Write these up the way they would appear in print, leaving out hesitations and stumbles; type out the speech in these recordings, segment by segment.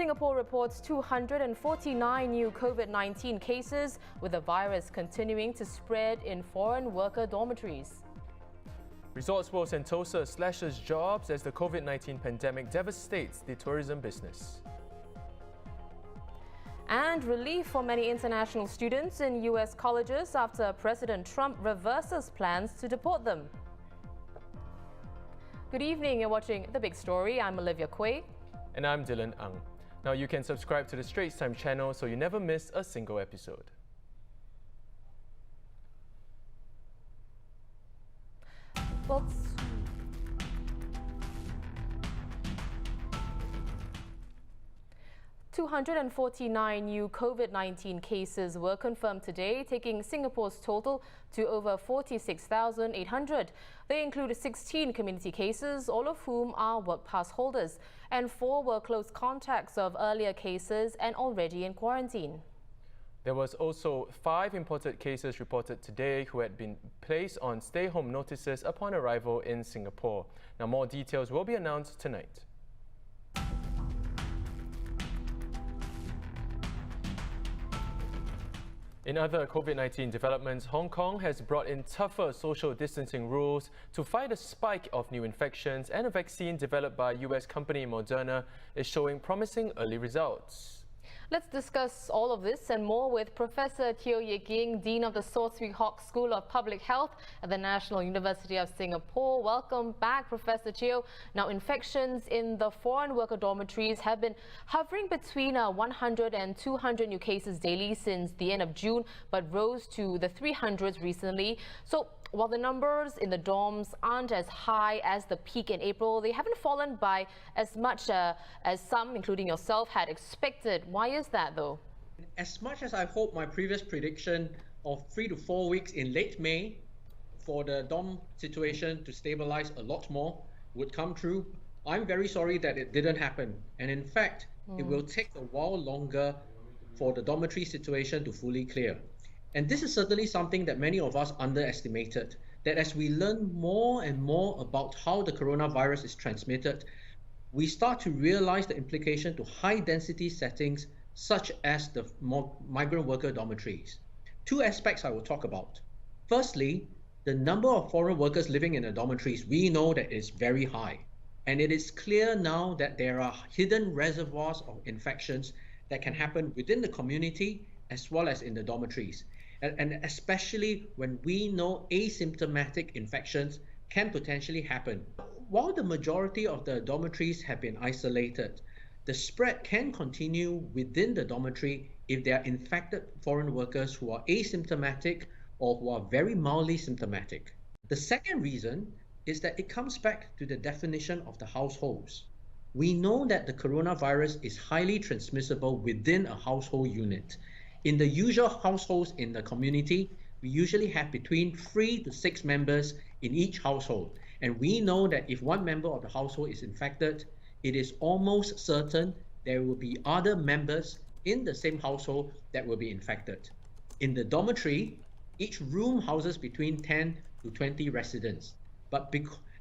Singapore reports 249 new Covid-19 cases, with the virus continuing to spread in foreign worker dormitories. Resorts World Sentosa slashes jobs as the Covid-19 pandemic devastates the tourism business. And relief for many international students in US colleges after President Trump reverses plans to deport them. Good evening, you're watching The Big Story. I'm Olivia Quay. And I'm Dylan Ang. Now you can subscribe to the Straits Times channel so you never miss a single episode. Well, 249 new Covid-19 cases were confirmed today, taking Singapore's total to over 46,800. They include 16 community cases, all of whom are work pass holders, and 4 were close contacts of earlier cases and already in quarantine. There was also 5 imported cases reported today who had been placed on stay-home notices upon arrival in Singapore. Now, more details will be announced tonight. In other Covid-19 developments, Hong Kong has brought in tougher social distancing rules to fight a spike of new infections, and a vaccine developed by US company Moderna is showing promising early results. Let's discuss all of this and more with Professor Teo Yik Ying, Dean of the Swee Hock School of Public Health at the National University of Singapore. Welcome back, Professor Teo. Now, infections in the foreign worker dormitories have been hovering between 100 and 200 new cases daily since the end of June, but rose to the 300s recently. So, while the numbers in the dorms aren't as high as the peak in April, they haven't fallen by as much as some, including yourself, had expected. Why is that, though? As much as I hope my previous prediction of 3 to 4 weeks in late May for the dorm situation to stabilize a lot more would come true, I'm very sorry that it didn't happen. And in fact, it will take a while longer for the dormitory situation to fully clear. And this is certainly something that many of us underestimated, that as we learn more and more about how the coronavirus is transmitted, we start to realize the implication to high density settings such as the migrant worker dormitories. 2 aspects I will talk about. Firstly, the number of foreign workers living in the dormitories, we know that is very high. And it is clear now that there are hidden reservoirs of infections that can happen within the community as well as in the dormitories. And especially when we know asymptomatic infections can potentially happen. While the majority of the dormitories have been isolated, the spread can continue within the dormitory if there are infected foreign workers who are asymptomatic or who are very mildly symptomatic. The second reason is that it comes back to the definition of the households. We know that the coronavirus is highly transmissible within a household unit. In the usual households in the community, we usually have between 3 to 6 members in each household. And we know that if one member of the household is infected, it is almost certain there will be other members in the same household that will be infected. In the dormitory, each room houses between 10 to 20 residents.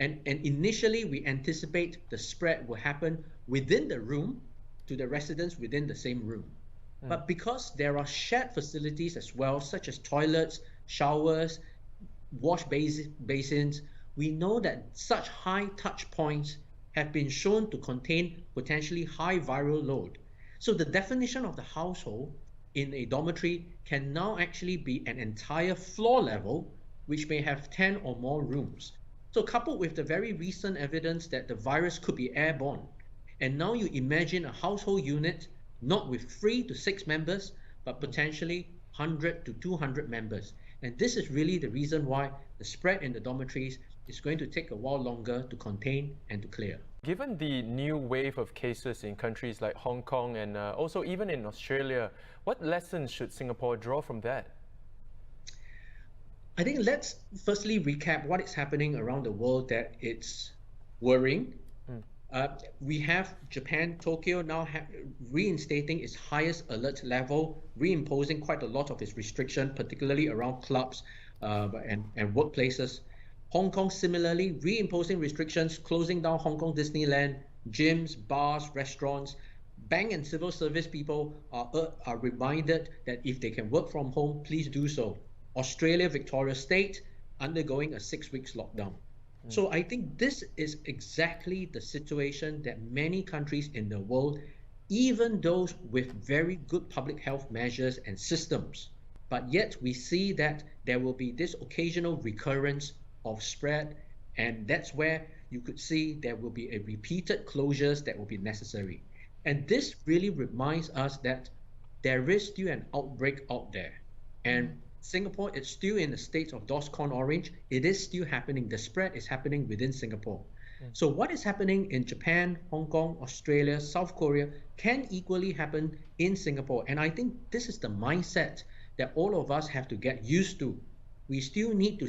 And initially, we anticipate the spread will happen within the room to the residents within the same room. But because there are shared facilities as well, such as toilets, showers, wash basins, we know that such high touch points have been shown to contain potentially high viral load. So the definition of the household in a dormitory can now actually be an entire floor level, which may have 10 or more rooms. So coupled with the very recent evidence that the virus could be airborne, and now you imagine a household unit not with 3 to 6 members, but potentially 100 to 200 members. And this is really the reason why the spread in the dormitories is going to take a while longer to contain and to clear. Given the new wave of cases in countries like Hong Kong and also even in Australia, what lessons should Singapore draw from that? I think let's firstly recap what is happening around the world that it's worrying. We have Japan, Tokyo now reinstating its highest alert level, reimposing quite a lot of its restriction, particularly around clubs and workplaces. Hong Kong similarly reimposing restrictions, closing down Hong Kong Disneyland, gyms, bars, restaurants, bank and civil service people are reminded that if they can work from home, please do so. Australia, Victoria State, undergoing a 6 weeks lockdown. So I think this is exactly the situation that many countries in the world, even those with very good public health measures and systems, but yet we see that there will be this occasional recurrence of spread, and that's where you could see there will be a repeated closures that will be necessary. And this really reminds us that there is still an outbreak out there. And Singapore is still in the state of DORSCON orange. It is still happening. The spread is happening within Singapore. So what is happening in Japan, Hong Kong, Australia, South Korea can equally happen in Singapore. And I think this is the mindset that all of us have to get used to. We still need to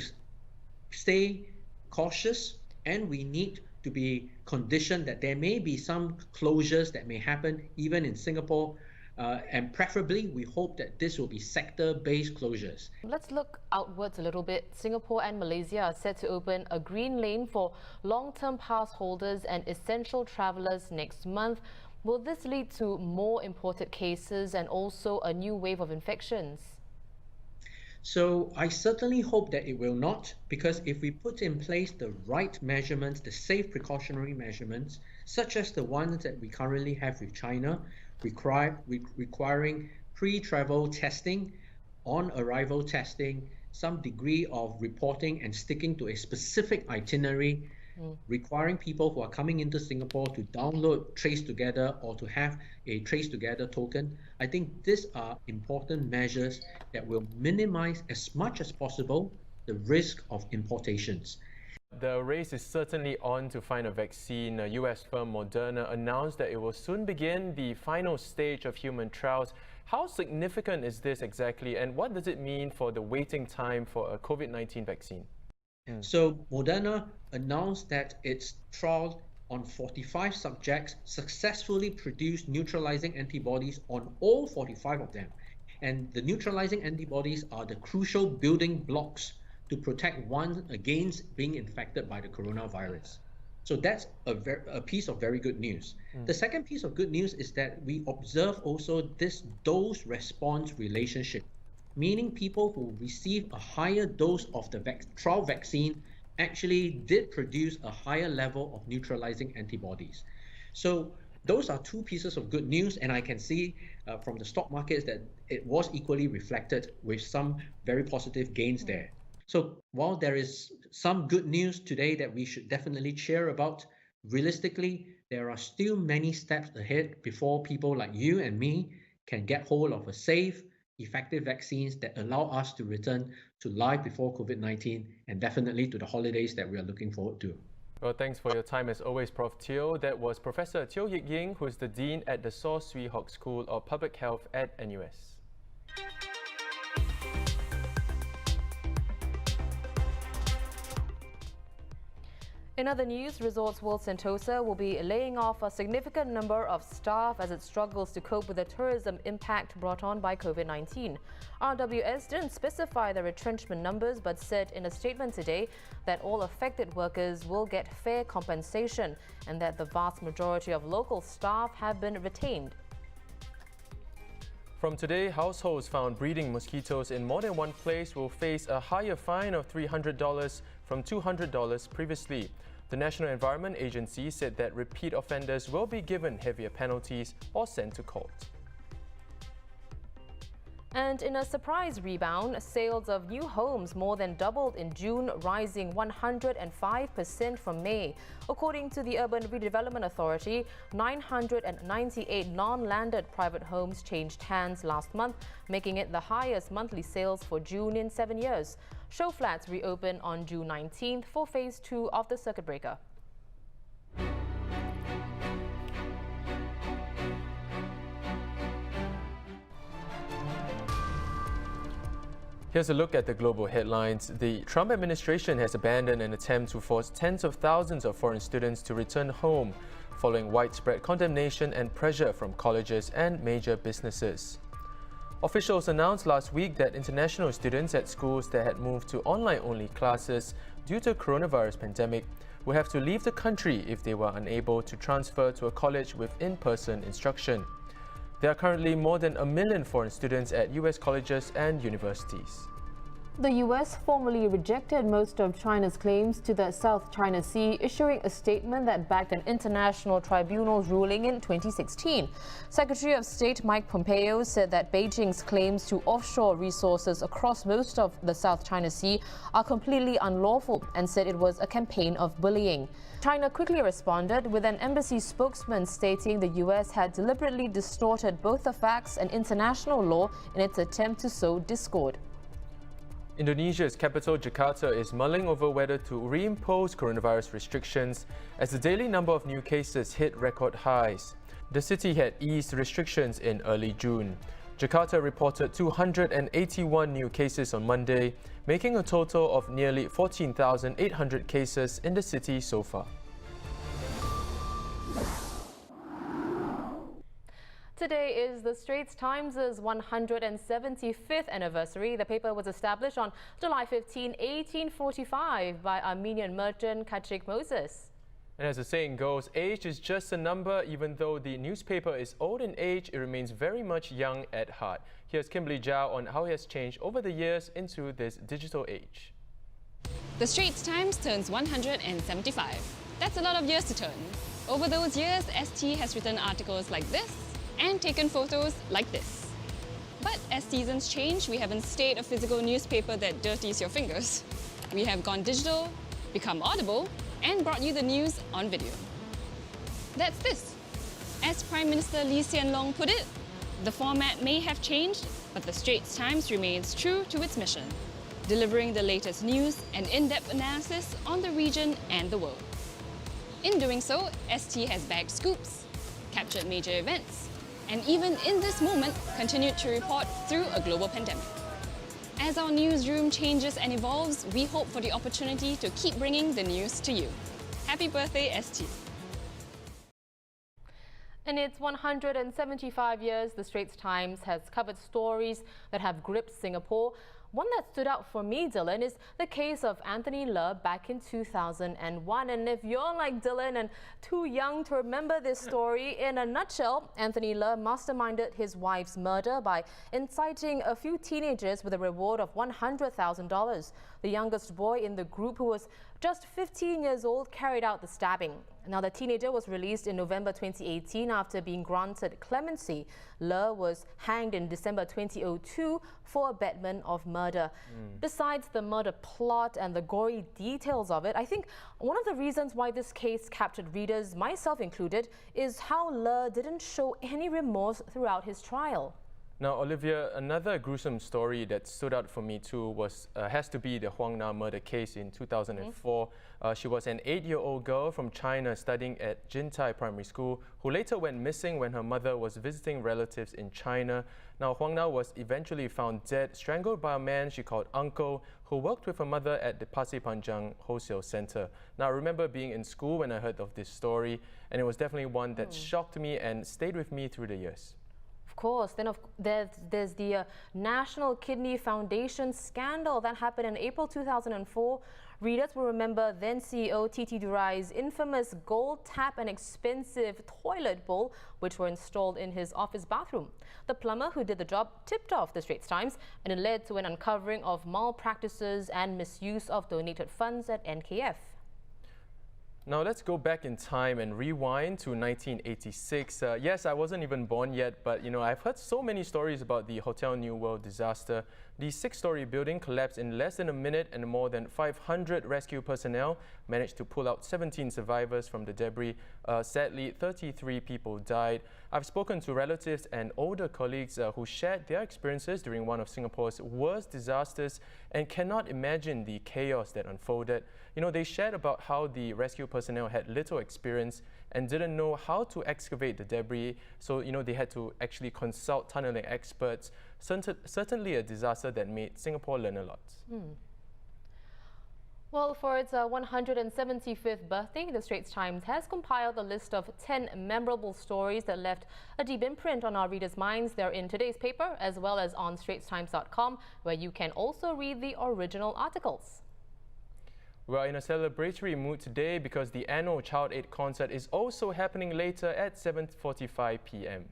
stay cautious, and we need to be conditioned that there may be some closures that may happen even in Singapore. And preferably, we hope that this will be sector-based closures. Let's look outwards a little bit. Singapore and Malaysia are set to open a green lane for long-term pass holders and essential travellers next month. Will this lead to more imported cases and also a new wave of infections? So I certainly hope that it will not, because if we put in place the right measurements, the safe precautionary measurements, such as the ones that we currently have with China, requiring pre-travel testing, on-arrival testing, some degree of reporting and sticking to a specific itinerary, requiring people who are coming into Singapore to download Trace Together or to have a Trace Together token. I think these are important measures that will minimize as much as possible the risk of importations. The race is certainly on to find a vaccine. US firm Moderna announced that it will soon begin the final stage of human trials. How significant is this exactly, and what does it mean for the waiting time for a COVID-19 vaccine? So Moderna announced that its trial on 45 subjects successfully produced neutralizing antibodies on all 45 of them. And the neutralizing antibodies are the crucial building blocks to protect one against being infected by the coronavirus. So that's a piece of very good news. The second piece of good news is that we observe also this dose-response relationship, meaning people who receive a higher dose of the trial vaccine actually did produce a higher level of neutralizing antibodies. So those are two pieces of good news, and I can see from the stock markets that it was equally reflected with some very positive gains there. So while there is some good news today that we should definitely cheer about, realistically, there are still many steps ahead before people like you and me can get hold of a safe, effective vaccines that allow us to return to life before COVID-19 and definitely to the holidays that we are looking forward to. Well, thanks for your time as always, Prof. Teo. That was Professor Teo Yik Ying, who is the Dean at the Swee Hock School of Public Health at NUS. In other news, Resorts World Sentosa will be laying off a significant number of staff as it struggles to cope with the tourism impact brought on by COVID-19. RWS didn't specify the retrenchment numbers but said in a statement today that all affected workers will get fair compensation and that the vast majority of local staff have been retained. From today, households found breeding mosquitoes in more than one place will face a higher fine of $300 from $200 previously. The National Environment Agency said that repeat offenders will be given heavier penalties or sent to court. And in a surprise rebound, sales of new homes more than doubled in June, rising 105% from May. According to the Urban Redevelopment Authority, 998 non-landed private homes changed hands last month, making it the highest monthly sales for June in 7 years. Show flats reopen on June 19th for Phase 2 of the circuit breaker. Here's a look at the global headlines. The Trump administration has abandoned an attempt to force tens of thousands of foreign students to return home, following widespread condemnation and pressure from colleges and major businesses. Officials announced last week that international students at schools that had moved to online-only classes due to coronavirus pandemic will have to leave the country if they were unable to transfer to a college with in-person instruction. There are currently more than 1 million foreign students at US colleges and universities. The US formally rejected most of China's claims to the South China Sea, issuing a statement that backed an international tribunal's ruling in 2016. Secretary of State Mike Pompeo said that Beijing's claims to offshore resources across most of the South China Sea are completely unlawful and said it was a campaign of bullying. China quickly responded with an embassy spokesman stating the US had deliberately distorted both the facts and international law in its attempt to sow discord. Indonesia's capital, Jakarta, is mulling over whether to reimpose coronavirus restrictions as the daily number of new cases hit record highs. The city had eased restrictions in early June. Jakarta reported 281 new cases on Monday, making a total of nearly 14,800 cases in the city so far. Today is the Straits Times' 175th anniversary. The paper was established on July 15, 1845 by Armenian merchant Kachik Moses. And as the saying goes, age is just a number. Even though the newspaper is old in age, it remains very much young at heart. Here's Kimberly Zhao on how it has changed over the years into this digital age. The Straits Times turns 175. That's a lot of years to turn. Over those years, ST has written articles like this and taken photos like this. But as seasons change, we haven't stayed a physical newspaper that dirties your fingers. We have gone digital, become audible, and brought you the news on video. That's this. As Prime Minister Lee Hsien Loong put it, the format may have changed, but the Straits Times remains true to its mission, delivering the latest news and in-depth analysis on the region and the world. In doing so, ST has bagged scoops, captured major events, and even in this moment, continued to report through a global pandemic. As our newsroom changes and evolves, we hope for the opportunity to keep bringing the news to you. Happy birthday, ST! In its 175 years, the Straits Times has covered stories that have gripped Singapore. One that stood out for me, Dylan, is the case of Anthony Le back in 2001. And if you're like Dylan and too young to remember this story, in a nutshell, Anthony Le masterminded his wife's murder by inciting a few teenagers with a reward of $100,000. The youngest boy in the group, who was just 15 years old, carried out the stabbing. Now, the teenager was released in November 2018 after being granted clemency. Le was hanged in December 2002 for abetment of murder. Besides the murder plot and the gory details of it, I think one of the reasons why this case captured readers, myself included, is how Le didn't show any remorse throughout his trial. Now, Olivia, another gruesome story that stood out for me too has to be the Huang Na murder case in 2004. She was an 8-year-old girl from China studying at Jintai Primary School who later went missing when her mother was visiting relatives in China. Now, Huang Na was eventually found dead, strangled by a man she called Uncle, who worked with her mother at the Pasir Panjang Wholesale Centre. Now, I remember being in school when I heard of this story, and it was definitely one that shocked me and stayed with me through the years. Of course. Then there's the National Kidney Foundation scandal that happened in April 2004. Readers will remember then CEO Titi Durai's infamous gold tap and expensive toilet bowl, which were installed in his office bathroom. The plumber who did the job tipped off the Straits Times, and it led to an uncovering of malpractices and misuse of donated funds at NKF. Now let's go back in time and rewind to 1986. Yes, I wasn't even born yet, but I've heard so many stories about the Hotel New World disaster. The 6-story building collapsed in less than a minute, and more than 500 rescue personnel managed to pull out 17 survivors from the debris. Sadly, 33 people died. I've spoken to relatives and older colleagues who shared their experiences during one of Singapore's worst disasters and cannot imagine the chaos that unfolded. They shared about how the rescue personnel had little experience and didn't know how to excavate the debris, so they had to actually consult tunneling experts. Certainly a disaster that made Singapore learn a lot. Well, for its 175th birthday, the Straits Times has compiled a list of 10 memorable stories that left a deep imprint on our readers' minds. They're in today's paper as well as on straitstimes.com, where you can also read the original articles. We are in a celebratory mood today because the annual Child Aid concert is also happening later at 7:45 p.m.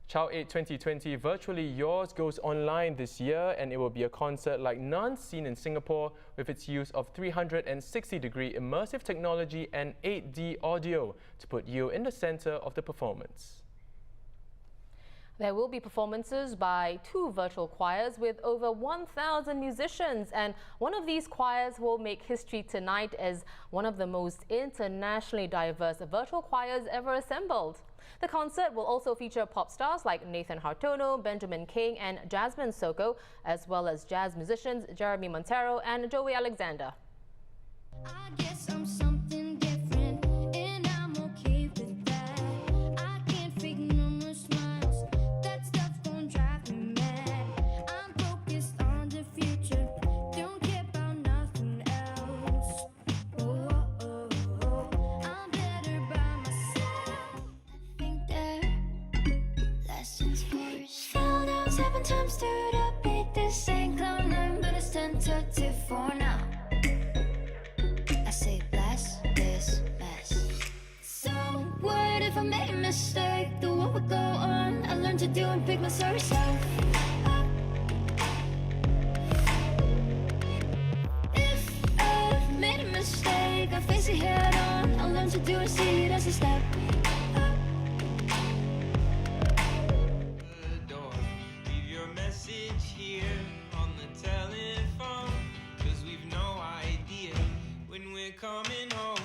Child Aid 2020 Virtually Yours goes online this year, and it will be a concert like none seen in Singapore with its use of 360-degree immersive technology and 8D audio to put you in the center of the performance. There will be performances by 2 virtual choirs with over 1,000 musicians, and one of these choirs will make history tonight as one of the most internationally diverse virtual choirs ever assembled. The concert will also feature pop stars like Nathan Hartono, Benjamin King and Jasmine Soko, as well as jazz musicians Jeremy Montero and Joey Alexander. I guess I'm something different, and I'm okay with that. I can't fake no more smiles, that stuff gon' drive me mad. I'm focused on the future, don't care about nothing else. Oh, oh, oh, oh. I'm better by myself. I think that lessons first. Fell down 7 times, stood up, beat this ain't clown 9, but it's tentative for now. I say bless this mess. So what if I made a mistake? The what would go on? I learned to do and pick my sorry self up. If I've made a mistake, I face it head on. I learned to do and see it as a step up. Leave your message here on the telephone, 'cause we've no idea when we're coming home.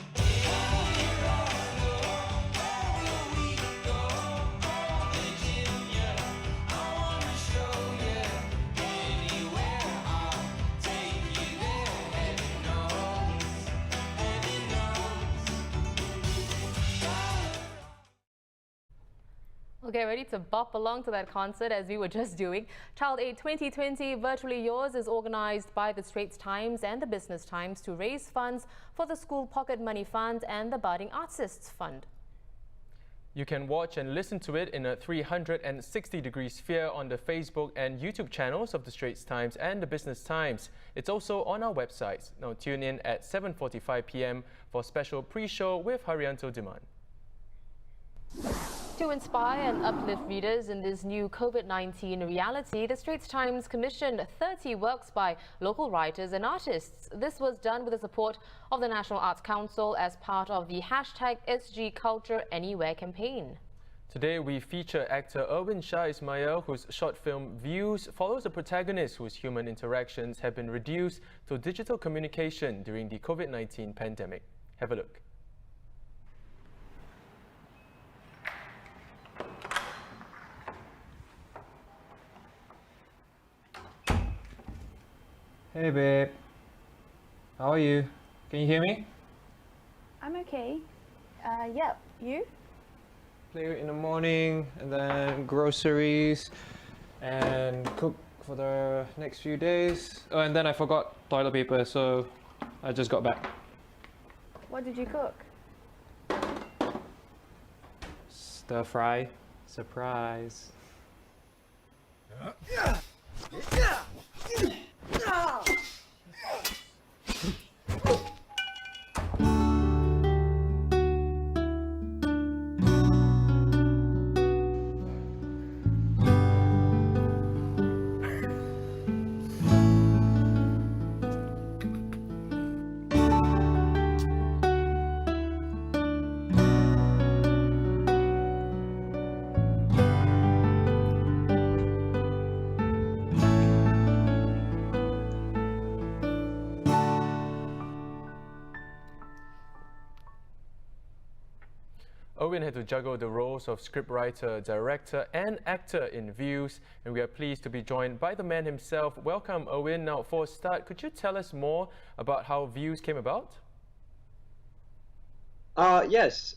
Okay, ready to bop along to that concert as we were just doing. Child Aid 2020 Virtually Yours is organized by the Straits Times and the Business Times to raise funds for the School Pocket Money Fund and the Budding Artists Fund. You can watch and listen to it in a 360-degree sphere on the Facebook and YouTube channels of the Straits Times and the Business Times. It's also on our websites. Now tune in at 7:45 p.m. for special pre-show with Haryanto Diman. To inspire and uplift readers in this new COVID-19 reality, the Straits Times commissioned 30 works by local writers and artists. This was done with the support of the National Arts Council as part of the #SGCultureAnywhere campaign. Today we feature actor Erwin Shah Ismail, whose short film Views follows a protagonist whose human interactions have been reduced to digital communication during the COVID-19 pandemic. Have a look. Hey babe, how are you? Can you hear me? I'm okay. Yep, you? Play in the morning and then groceries and cook for the next few days. Oh, and then I forgot toilet paper, so I just got back. What did you cook? Stir fry. Surprise. Erwin had to juggle the roles of scriptwriter, director and actor in Views, and we are pleased to be joined by the man himself. Welcome, Erwin. Now, for a start, could you tell us more about how Views came about? Yes.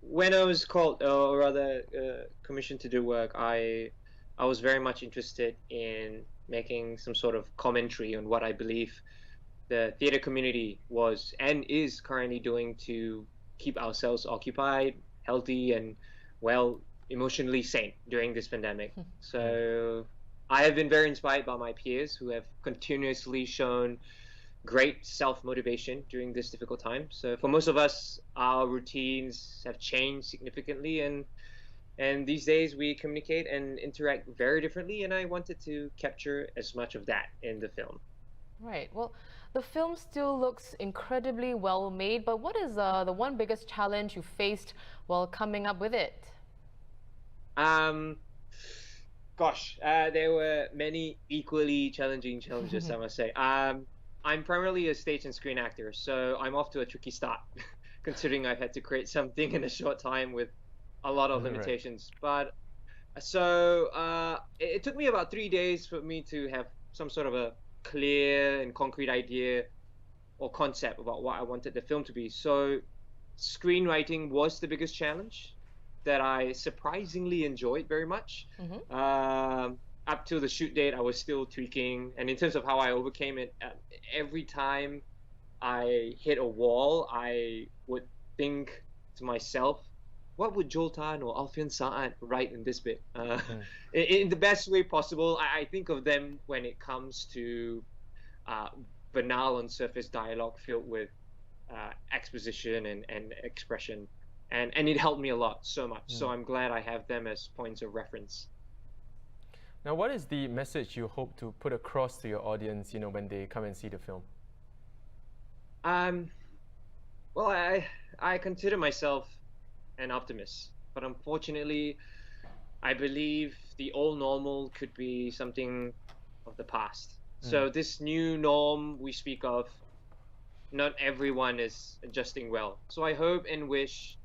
When I was called, or rather commissioned to do work, I was very much interested in making some sort of commentary on what I believe the theatre community was and is currently doing to keep ourselves occupied, healthy, and, well, emotionally sane during this pandemic. So I have been very inspired by my peers who have continuously shown great self-motivation during this difficult time. So for most of us, our routines have changed significantly, and these days we communicate and interact very differently, and I wanted to capture as much of that in the film. Right. Well, the film still looks incredibly well made, but what is the one biggest challenge you faced while coming up with it? There were many equally challenging challenges, I must say. I'm primarily a stage and screen actor, so I'm off to a tricky start, considering I've had to create something in a short time with a lot of Right. limitations. But it took me about 3 days for me to have some sort of a clear and concrete idea or concept about what I wanted the film to be. So screenwriting was the biggest challenge that I surprisingly enjoyed very much. Up to the shoot date, I was still tweaking. And in terms of how I overcame it, every time I hit a wall, I would think to myself, what would Joel Tan or Alfian Sa'ad write in this bit? In the best way possible. I think of them when it comes to banal on surface dialogue filled with exposition and expression. And it helped me a lot, so much. So I'm glad I have them as points of reference. Now, what is the message you hope to put across to your audience, when they come and see the film? Well, I consider myself an optimist, but unfortunately, I believe the old normal could be something of the past. So this new norm we speak of, not everyone is adjusting well. So I hope and wish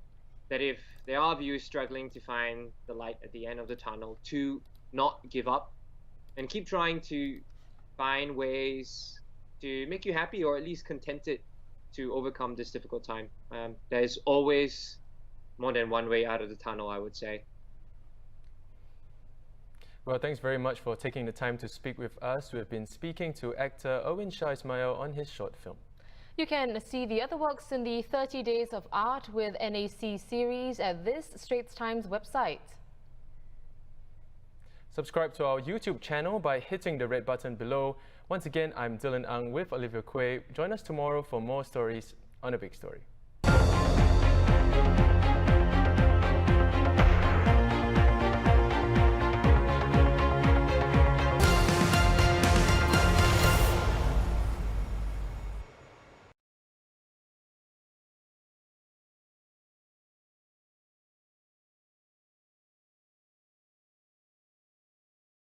that if there are viewers struggling to find the light at the end of the tunnel, to not give up and keep trying to find ways to make you happy, or at least contented to overcome this difficult time. There's always more than one way out of the tunnel, I would say. Well, thanks very much for taking the time to speak with us. We've been speaking to actor Erwin Shah Ismail on his short film. You can see the other works in the 30 Days of Art with NAC series at this Straits Times website. Subscribe to our YouTube channel by hitting the red button below. Once again, I'm Dylan Ang with Olivia Quay. Join us tomorrow for more stories on A Big Story.